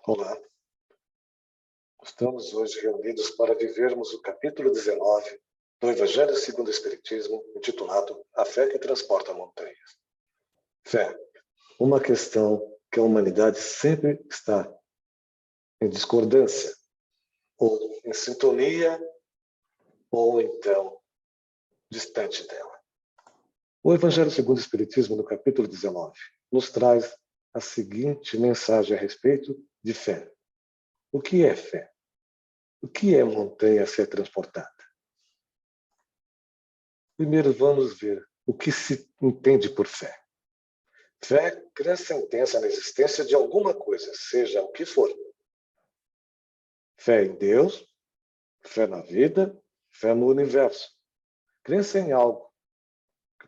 Olá, estamos hoje reunidos para vivermos o capítulo 19 do Evangelho segundo o Espiritismo, intitulado A Fé que Transporta Montanhas. Fé, uma questão que a humanidade sempre está em discordância, ou em sintonia, ou então distante dela. O Evangelho segundo o Espiritismo, no capítulo 19, nos traz a seguinte mensagem a respeito de fé. O que é fé? O que é montanha a ser transportada? Primeiro vamos ver o que se entende por fé. Fé é crença intensa na existência de alguma coisa, seja o que for. Fé em Deus, fé na vida, fé no universo. Crença em algo que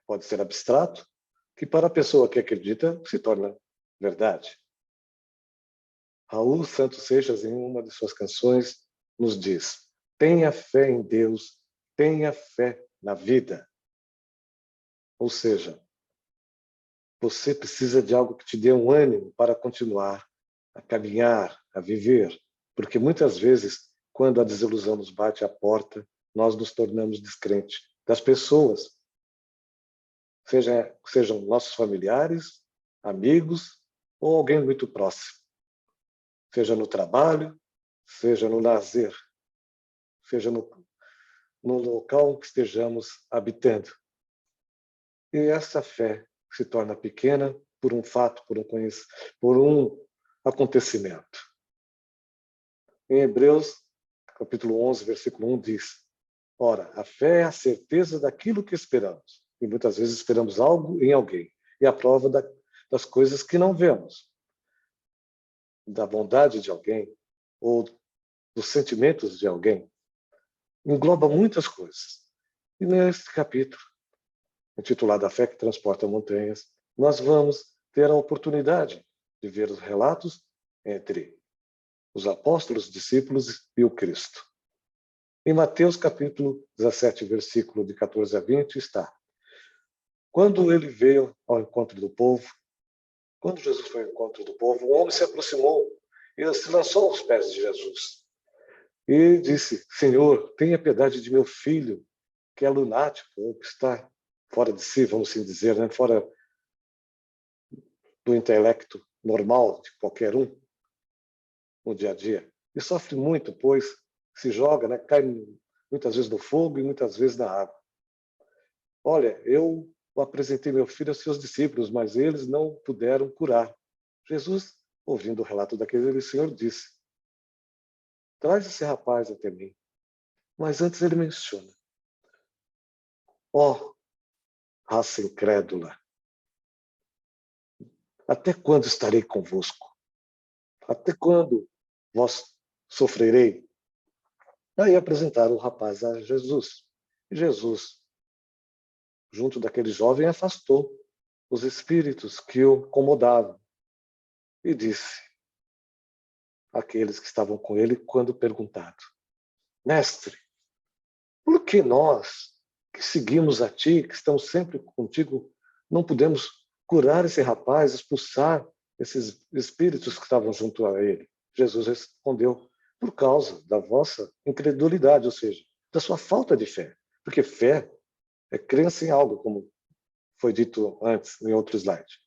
pode ser abstrato, que para a pessoa que acredita se torna verdade. Raul Santos Seixas, em uma de suas canções, nos diz: tenha fé em Deus, tenha fé na vida. Ou seja, você precisa de algo que te dê um ânimo para continuar a caminhar, a viver. Porque muitas vezes, quando a desilusão nos bate à porta, nós nos tornamos descrentes das pessoas. Sejam nossos familiares, amigos ou alguém muito próximo. Seja no trabalho, seja no lazer, seja no local que estejamos habitando. E essa fé se torna pequena por um fato, por um acontecimento. Em Hebreus, capítulo 11, versículo 1, diz: ora, a fé é a certeza daquilo que esperamos. E muitas vezes esperamos algo em alguém. E a prova das coisas que não vemos. Da bondade de alguém, ou dos sentimentos de alguém. Engloba muitas coisas. E neste capítulo, intitulado A Fé que Transporta Montanhas, nós vamos ter a oportunidade de ver os relatos entre os apóstolos, discípulos e o Cristo. Em Mateus capítulo 17, versículo de 14 a 20, está: quando ele veio ao encontro do povo, quando Jesus foi ao encontro do povo, um homem se aproximou e se lançou aos pés de Jesus. E disse: Senhor, tenha piedade de meu filho, que é lunático, ou que está fora de si, vamos assim dizer, né? Fora do intelecto normal de qualquer um no dia a dia. E sofre muito, pois se joga, né? Cai muitas vezes no fogo e muitas vezes na água. Olha, eu apresentei meu filho aos seus discípulos, mas eles não puderam curar. Jesus, ouvindo o relato daquele senhor, disse: traz esse rapaz até mim. Mas antes ele menciona: ó, raça incrédula, até quando estarei convosco? Até quando vós sofrerei? Aí apresentaram o rapaz a Jesus. E Jesus, junto daquele jovem, afastou os espíritos que o incomodavam e disse àqueles que estavam com ele, quando perguntado: mestre, por que nós que seguimos a ti, que estamos sempre contigo, não podemos curar esse rapaz, expulsar esses espíritos que estavam junto a ele? Jesus respondeu: por causa da vossa incredulidade, ou seja, da sua falta de fé. Porque fé é crença em algo, como foi dito antes, em outro slide.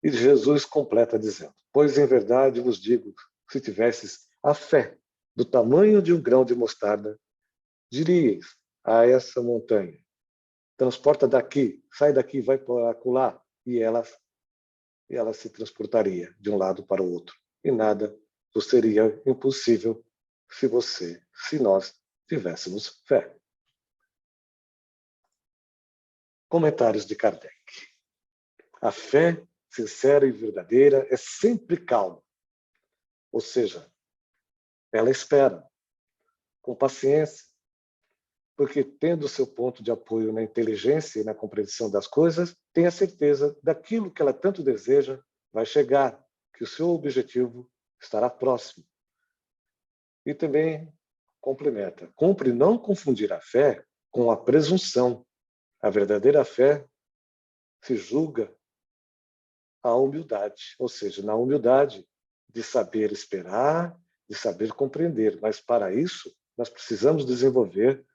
E Jesus completa dizendo: pois em verdade vos digo, se tivesses a fé do tamanho de um grão de mostarda, diríeis a essa montanha: transporta daqui, sai daqui, vai para acolá, e ela se transportaria de um lado para o outro. E nada seria impossível se nós tivéssemos fé. Comentários de Kardec. A fé sincera e verdadeira é sempre calma. Ou seja, ela espera, com paciência, porque tendo seu ponto de apoio na inteligência e na compreensão das coisas, tem a certeza daquilo que ela tanto deseja vai chegar, que o seu objetivo estará próximo. E também complementa: cumpre não confundir a fé com a presunção. A verdadeira fé se julga a humildade, ou seja, na humildade de saber esperar, de saber compreender, mas para isso nós precisamos desenvolver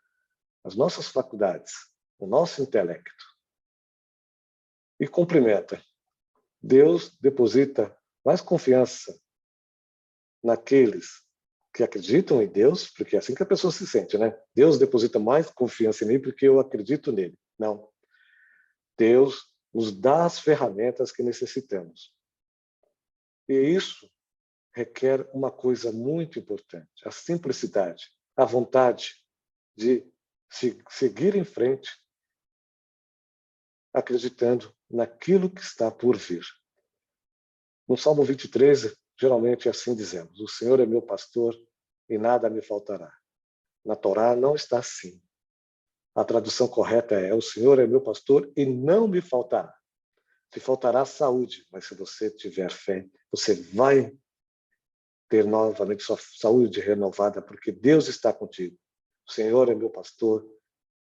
as nossas faculdades, o nosso intelecto. E cumprimenta. Deus deposita mais confiança naqueles que acreditam em Deus, porque é assim que a pessoa se sente, né? Deus deposita mais confiança em mim porque eu acredito nele. Não. Deus nos dá as ferramentas que necessitamos. E isso requer uma coisa muito importante, a simplicidade, a vontade de seguir em frente, acreditando naquilo que está por vir. No Salmo 23, geralmente assim dizemos: o Senhor é meu pastor e nada me faltará. Na Torá não está assim. A tradução correta é: o Senhor é meu pastor e não me faltará. Te faltará saúde, mas se você tiver fé, você vai ter novamente sua saúde renovada, porque Deus está contigo. O Senhor é meu pastor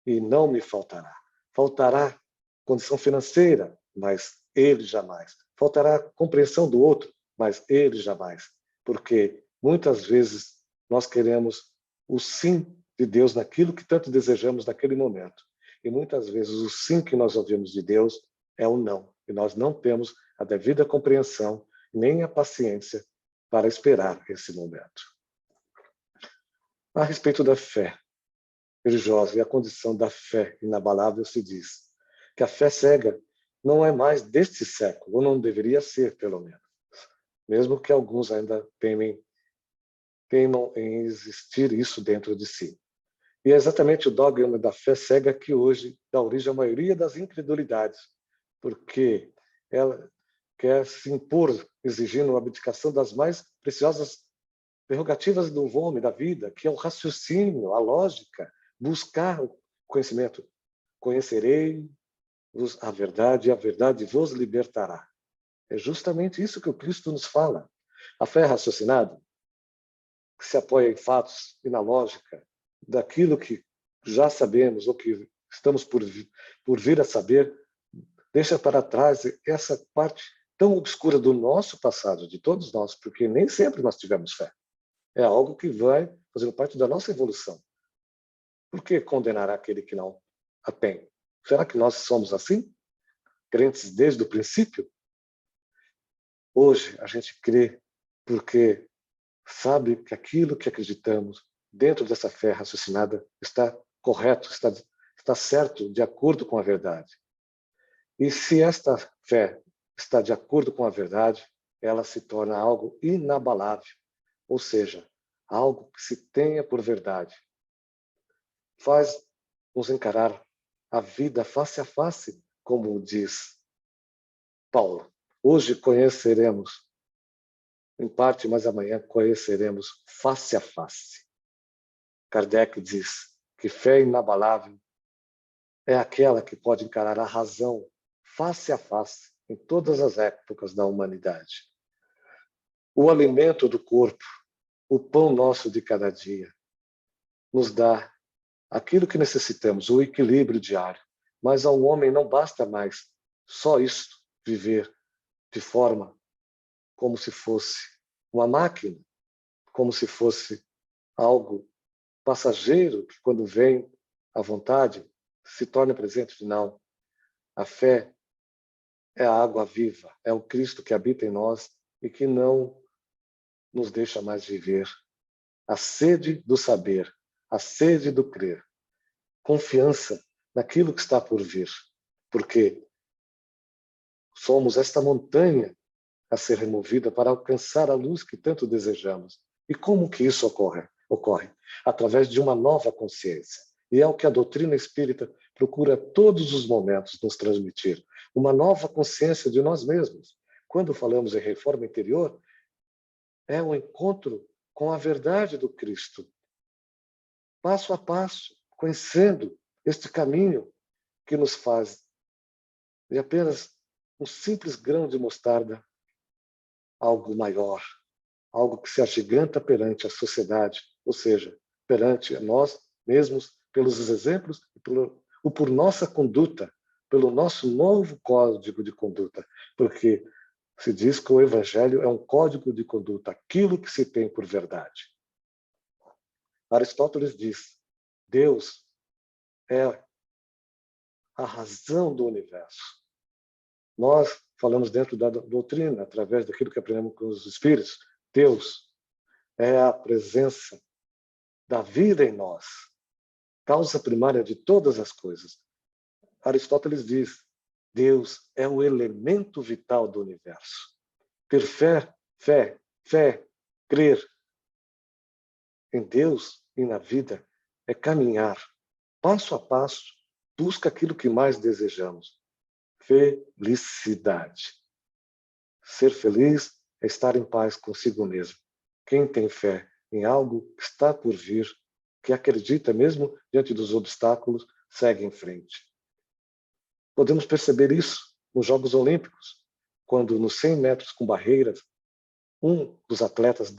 e não me faltará. Faltará condição financeira, mas Ele jamais. Faltará compreensão do outro, mas Ele jamais. Porque muitas vezes nós queremos o sim de Deus naquilo que tanto desejamos naquele momento. E muitas vezes o sim que nós ouvimos de Deus é o não. E nós não temos a devida compreensão, nem a paciência para esperar esse momento. A respeito da fé religiosa e a condição da fé inabalável, se diz que a fé cega não é mais deste século, ou não deveria ser, pelo menos, mesmo que alguns ainda temam em existir isso dentro de si. E é exatamente o dogma da fé cega que hoje dá origem à maioria das incredulidades, porque ela quer se impor, exigindo a abdicação das mais preciosas prerrogativas do homem, da vida, que é o raciocínio, a lógica, buscar o conhecimento. Conhecerei-vos a verdade, e a verdade vos libertará. É justamente isso que o Cristo nos fala. A fé raciocinada, que se apoia em fatos e na lógica daquilo que já sabemos ou que estamos por vir a saber, deixa para trás essa parte tão obscura do nosso passado, de todos nós, porque nem sempre nós tivemos fé. É algo que vai fazendo parte da nossa evolução. Por que condenar aquele que não a tem? Será que nós somos assim? Crentes desde o princípio? Hoje a gente crê porque sabe que aquilo que acreditamos dentro dessa fé raciocinada está correto, está certo, de acordo com a verdade. E se esta fé está de acordo com a verdade, ela se torna algo inabalável, ou seja, algo que se tenha por verdade. Faz-nos encarar a vida face a face, como diz Paulo. Hoje conheceremos em parte, mas amanhã conheceremos face a face. Kardec diz que fé inabalável é aquela que pode encarar a razão face a face em todas as épocas da humanidade. O alimento do corpo, o pão nosso de cada dia, nos dá aquilo que necessitamos, o equilíbrio diário. Mas ao homem não basta mais só isto, viver de forma como se fosse uma máquina, como se fosse algo passageiro que, quando vem à vontade, se torna presente. Não. A fé é a água viva, é o Cristo que habita em nós e que não nos deixa mais viver. A sede do saber, a sede do crer, confiança naquilo que está por vir, porque somos esta montanha a ser removida para alcançar a luz que tanto desejamos. E como que isso ocorre? Ocorre através de uma nova consciência. E é o que a doutrina espírita procura a todos os momentos nos transmitir. Uma nova consciência de nós mesmos. Quando falamos em reforma interior, é o encontro com a verdade do Cristo. Passo a passo, conhecendo este caminho que nos faz de apenas um simples grão de mostarda algo maior, algo que se agiganta perante a sociedade, ou seja, perante nós mesmos, pelos exemplos e por nossa conduta, pelo nosso novo código de conduta, porque Se diz que o Evangelho é um código de conduta, aquilo que se tem por verdade. Aristóteles diz: Deus é a razão do universo. Nós falamos dentro da doutrina, através daquilo que aprendemos com os Espíritos. Deus é a presença da vida em nós, causa primária de todas as coisas. Aristóteles diz: Deus é o elemento vital do universo. Ter fé, crer em Deus e na vida é caminhar passo a passo, busca aquilo que mais desejamos. Felicidade. Ser feliz é estar em paz consigo mesmo. Quem tem fé em algo que está por vir, que acredita mesmo diante dos obstáculos, segue em frente. Podemos perceber isso nos Jogos Olímpicos, quando nos 100 metros com barreiras, um dos atletas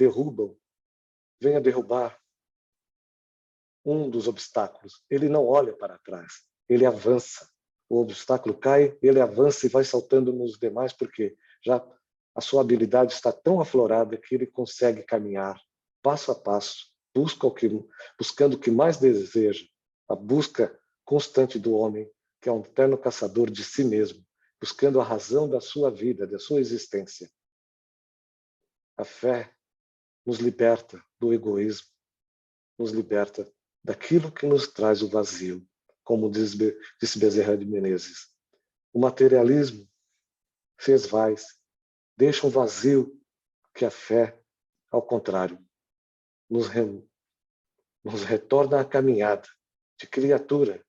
vem a derrubar um dos obstáculos. Ele não olha para trás, ele avança. O obstáculo cai, ele avança e vai saltando nos demais, porque já a sua habilidade está tão aflorada que ele consegue caminhar passo a passo, buscando o que mais deseja, a busca constante do homem, que é um eterno caçador de si mesmo, buscando a razão da sua vida, da sua existência. A fé nos liberta do egoísmo, nos liberta daquilo que nos traz o vazio, como disse Bezerra de Menezes. O materialismo se esvai, deixa um vazio que a fé, ao contrário, nos retorna à caminhada de criatura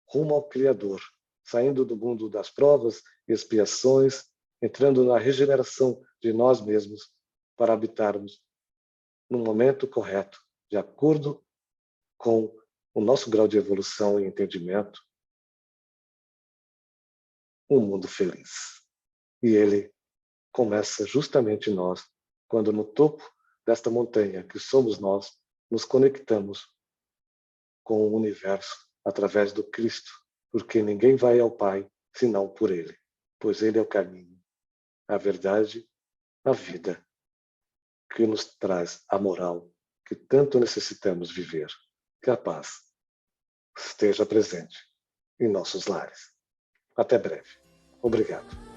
rumo ao Criador, saindo do mundo das provas e expiações, entrando na regeneração de nós mesmos para habitarmos no momento correto, de acordo com o nosso grau de evolução e entendimento, um mundo feliz. E ele começa justamente nós, quando no topo desta montanha, que somos nós, nos conectamos com o universo através do Cristo, porque ninguém vai ao Pai senão por Ele, pois Ele é o caminho, a verdade, a vida, que nos traz a moral que tanto necessitamos viver. Que a paz esteja presente em nossos lares. Até breve. Obrigado.